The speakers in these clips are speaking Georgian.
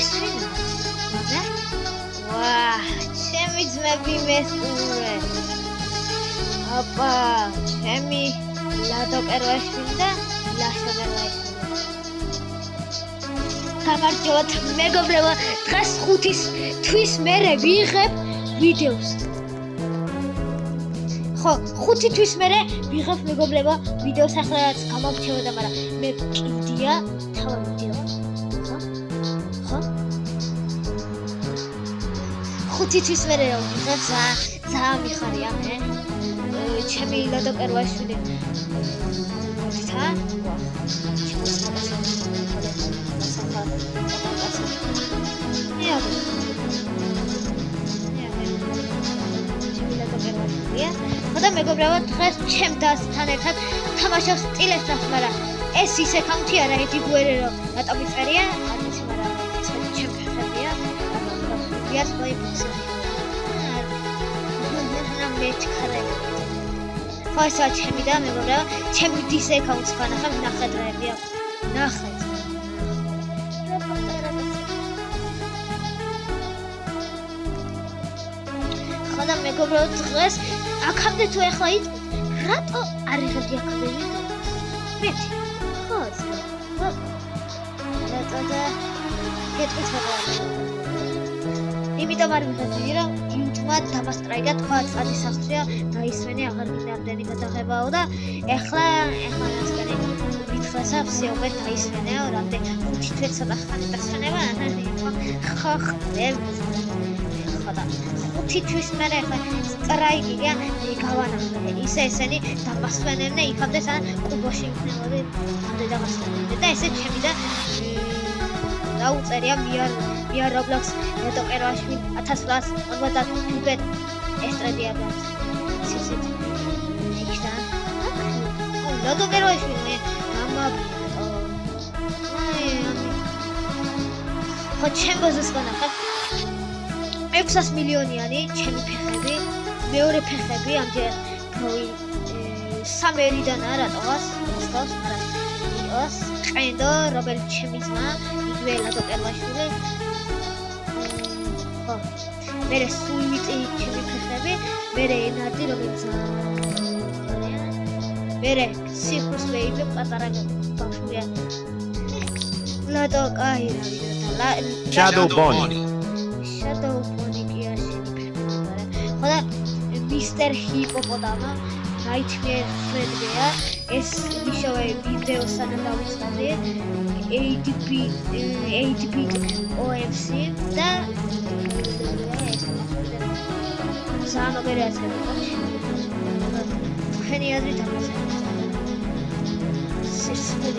ეს ვინა? ვა, ჩემი ძმები მესტურე. აპა, ჩემი ლადო კერვაშვილი და ლაშა კერვაშვილი. გამარჯობათ მეგობრებო, დღეს 5 თვის მერე ვიღებ ვიდეოს. ხო, 5 თვის მერე ვიღებ მეგობრებო ვიდეოს ახლა გამომჩევოდა, მაგრამ მე კიდია თავი ვიდეო. ხო? 5 თვის მერე ვიღებ ძალიან მიხარია მე. ჩემი ლადო კერვაშვილი. ცა? ხოდა მეგობრებო, დღეს ჩემ დასთან ერთად თამაშობს წილესთან, მაგრამ ეს ის აკაუნთი არა, ერთი გუერერო რატომ იწერია? არ ვიცი, მაგრამ ჩემ ფეხებია. ვიას მოიფიქრე. მეჩქარე. ხო, ესა ჩემი და მეგობრებო, ჩემი დის აკაუნტს განახებ ნახეტრები აქვს. ნახეთ. ხოდა მეგობრებო, დღეს აქამდე თუ ახლა რატო არ იღებდი აქამდე ვიდეოს? მეტი. ხო, რატო და გეტყვით რა. იმიტომ არ მიხდი რომ YouTube-მა დამასტრაიგა თქვა წადი სახლშია დაისვენე აღარ გინდა ამდენი გადაღებაო და ახლა მასკანი მითხრასა ვსიობე დაისვენეო რამდენ 5 თვე ცოტა ხანი დასვენება ხო ხოდა 5 თვის მერე ახლა სტრაიგია გავანახე ისე ესენი დამასვენებდნენ იქამდე სან კუბოში იქნებოდი ამდე დამასვენებდნენ და ესე ჩემი და დაუწერია მია Roblox ლადო კერვაშვილი 1850 ესტრადია გავს სიცით იქდა ლადო კერვაშვილი ხო ჩემბოზეს განახებ 600 მილიონიანი ჩემი ფეხები მეორე ფეხები ამჯერ სამერიდან რატოას მოსკოვს მაგრამ ყენდო რობერტ ჩემი ძმა იგივე ლადო კერვაშვილი ხო მერე სულმიტი ჩემი ფეხები მერე ენარდი რომელიც მერე სიხუს ვეიბე პატარა ბავშვია ლადო კაირა და Shadow Bonnie ხოდა მისტერ ჰიპოპოტამა Nightmare Fredbear ეს ვიშოვე ვიდეო სანამ დავიწყდი ADP OFC და სამაგერია ხენი აზრით ამაზე სისხლი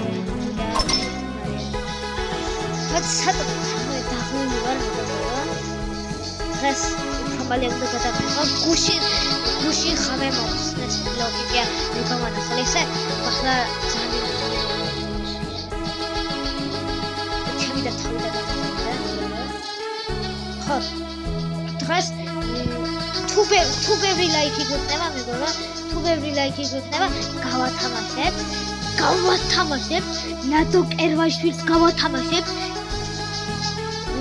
სათო დაღული ვარ დღეს ხამალი უნდა გადავიღო გუში ხამე მოხსნეს ლოგიკა მეგამანახე ესე ახლა ძალიან ჩემი და თავი და ხო დღეს თუ ბევრი ლაიქი გქნება მეგობრებო თუ ბევრი ლაიქი გქნება გავათამაშებ ლადო კერვაშვილს გავათამაშებ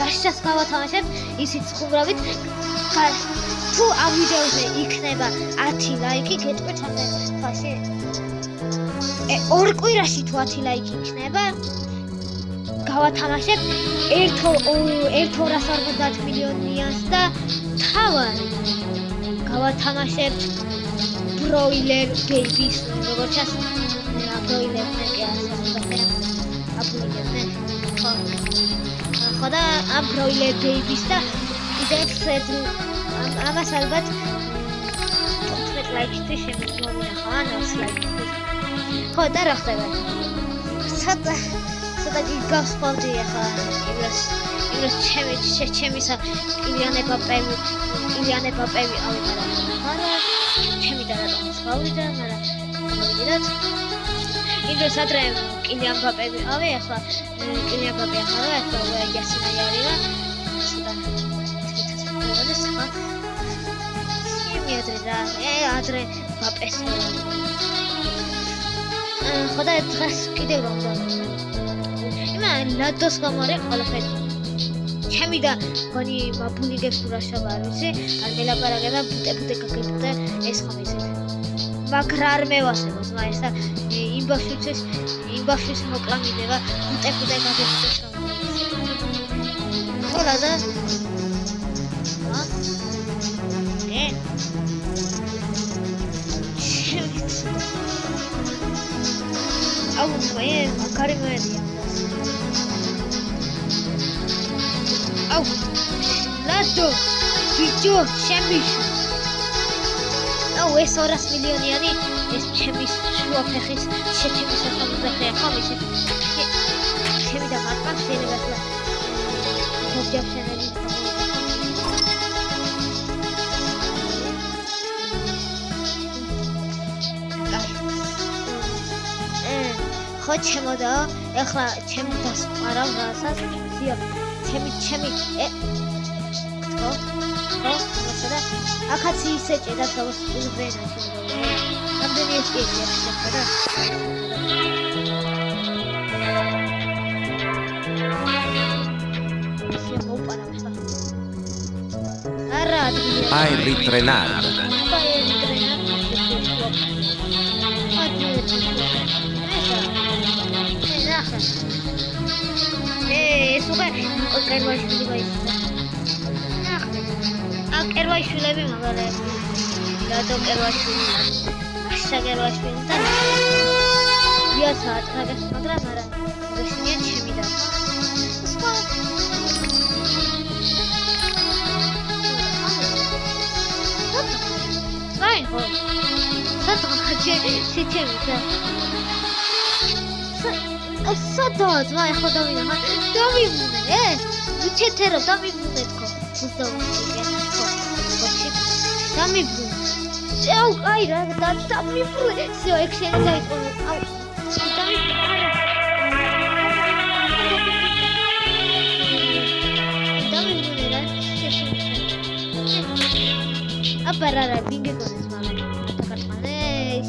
ლაშას გავათამაშებ ისიც ხუმრობით თუ ამ ვიდეოზე იქნება 10 ლაიქი გეტყვით ამე ფაში ორ კვირაში თუ 10 ლაიქი იქნება გავათამაშებ 1.250 მილიონიანს და თავად გავათამაშებ ბროილერ ბეიბის როგორც ჩას ბროილერნე კი აბუილერნე ხოდა ამ ბროილერ ბეიბის და კიდევ ამას ალბათ 15 ლაიქი შემიძლია ხან 100 ლაიქი ხო და რა ხდება ცოტა გიგავსპავდი ახლა იმას ჩემისა კილიანე პაპები ავიღარა არა ჩემი და რატომ გავიდა მაგრამ მოვიდეთ იმას ადრე კილიან პაპები ავე ახლა კილიან პაპი ახლა იასინაი არის და ადრე პაპეს ხოდა დღეს კიდევ რომ და იმან ლადოს გამარე ყველაფერი ჩემი და გონი მაბუნიგებს თუ რა შაბა არ ვიცი არ მელაპარაკება ბუტე გაგებუტე ეს ხომ ისეთ მაგრამ არ მევასება ზმა ესა იმ ბავშვის მოკლა მიდება ბუტე გაგებუტე ხოლა და აუ მაგარი მოედია აუ ლადო ბიჭო შემიშვი აუ ეს 200 მილიონიანი ეს ჩემი შუაფეხის შეჩემი სახელმწიფოა ხომ ისე ჩემი და მარტყა შეიძლება ახლა მოგჯაფშენელი ხო ჩემოდა ეხლა ჩემი დასყარავ რასაც ზია ჩემი ხო მასალა ახაც ისეჭე და თავისუფლება შემოვა ამდენი ესკეჭე ახლა Hai ritrenato. კერვაშვილები მაგალითად რატო კერვაშვილი აშა კერვაშვილი და ვიაცა ტრაგეს მაგრამ არა ზეშინიან ჩემი და სხვა აი ხო საერთოდ შეჩემი და სადაც ვაი ხო დავიმუნე ვიჩეთერო დავიმუნე თქო უზდავი დამიბრუნე. შეუ კაი რა დამიბრუნე. всё, ექშენი დაიწყო. აუ. დამიბრუნე რა. აპარარა დინგეკონეს მამე. დაკარტყანე,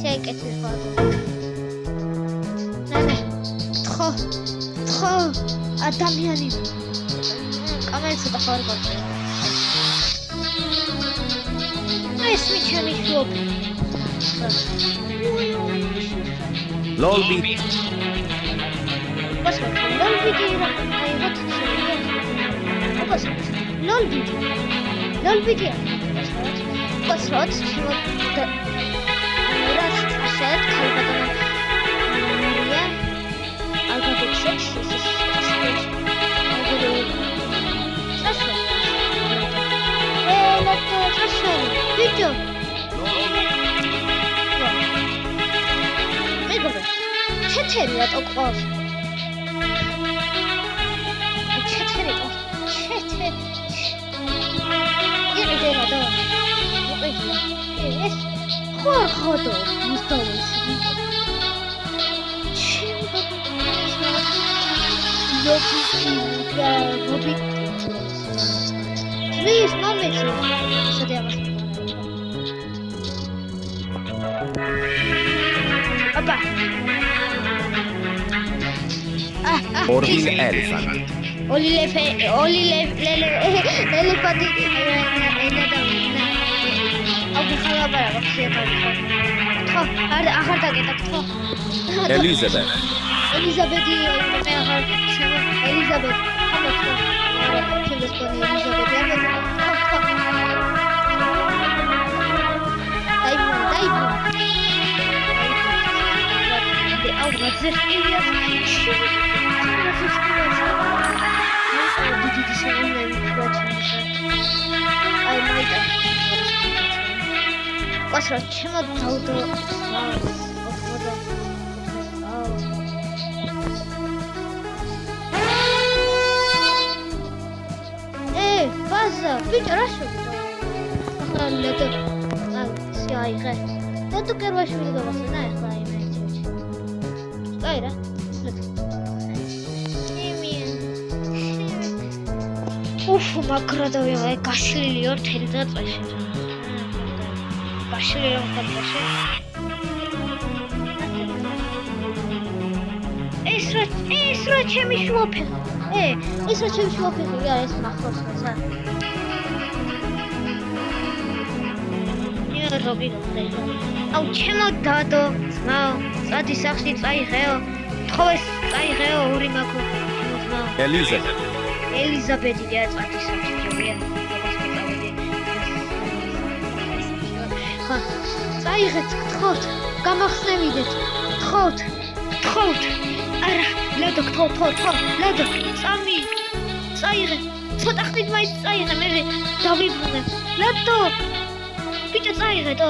შეეკეთე ხო. ნანა. თხო ადამიანი. კამერა ცოტა ხარ გაწე. ეს მიჩემი შუაფი. L'olbit. Cosa? L'olbit era ai voti. Cosa? L'olbit. L'olbit. Cosa? Cosa? Era set kalbada. Ya. Alga geçecek. Video. მეგობრებო, ჩეთერი რატო ყავს? ჩეთერი ყავს. იღედა და. ეს ხოდო მუსტავის. ლობი. Please, mommy. Sadeva. Papa. Orville Elephant. Elephant. Elizabeth. What's wrong? Чему толдо? База, бич рашо. Ахаллето. Сяйга. Тато кервашвили гавасна ახლა იმეჩი. Აი რა. უფ, მაგრადავი აი გაშლილიო თელი და წეში. გაშლილიო ხალხში. ეს რა ჩემი შუაფეხა. ეს რა ჩემი შუაფეხია ეს მახოს ხა. რობი გონდა. აუ ჩემო დადო, ძმაო, წადი სახში წაიღეო. თხოვეს წაიღეო ორი მაქო. ძმაო. ელიზაბეთი და წადი სახში ჯობია. ხა, წაიღეთ, გთხოვთ, გამახსნევიდეთ. გთხოვთ. არა, ლადო გთხოვთ, ლადო, წამი. წაიღე. ცოტა ხნით მაინც წაიღე, მე დავიბრუნებ. ლადო ბიჭო წაიღეთო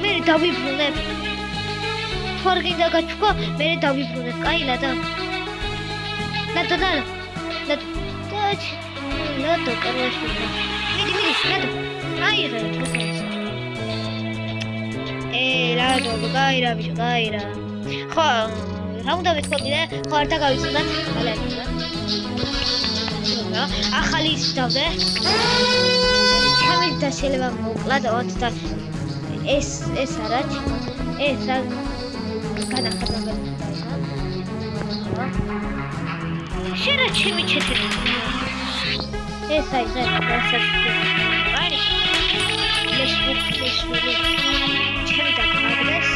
მე დავიბრუნებ თორგინდა გაჩქო მე დავიბრუნებ კაი ლადო ლადო კაროში მიდი ლადო აიღე ლადო გაირა ბიჭო გაირა ხო რა უნდა ვეთქოდი და ხო არ დაგავიცოდათ ხალხი ახალი ის დავდე ჩემი და შეიძლება მოკლად 20 და ეს არა ეს განახორციელება შენ რა ჩემი ჩეთები ეს აი ეს აი ჩემი და გადას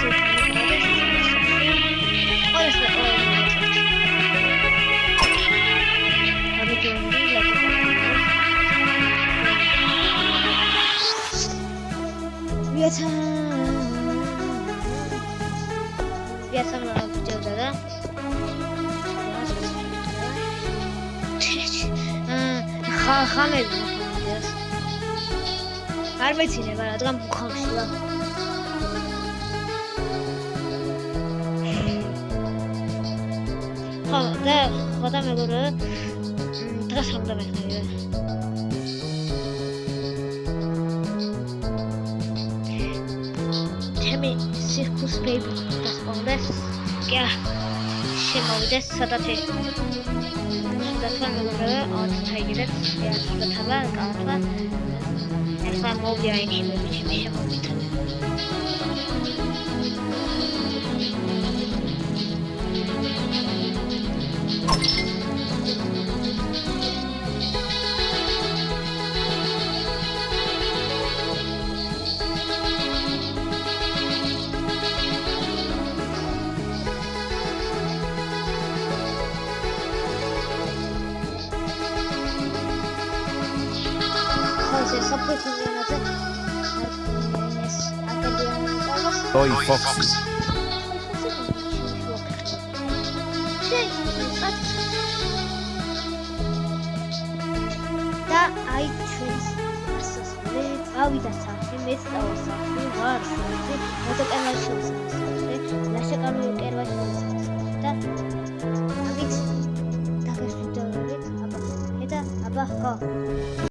Biasa mengajar dada. Xamel. არ მეცინება რადგან მუხავშია. ხო და ხოდა მეგობრებო დღეს რომ დამეხნევია. Circus baby das ondas क्या შემოვიდეს სადათი სადათი მეგობრებო აუცილებლად ეს სადათა კარტა ახლა მოვიდა იქ შემოვიდა Toy Fox. Da ai ჩვენს ასასვლელი ავიდა სახში მეც დავასახლე ვარ სახში მოტოკარშოს სახში ლაშაკარული კერვაშოს და ამით დაგასვიდოებით აბა აბა ხო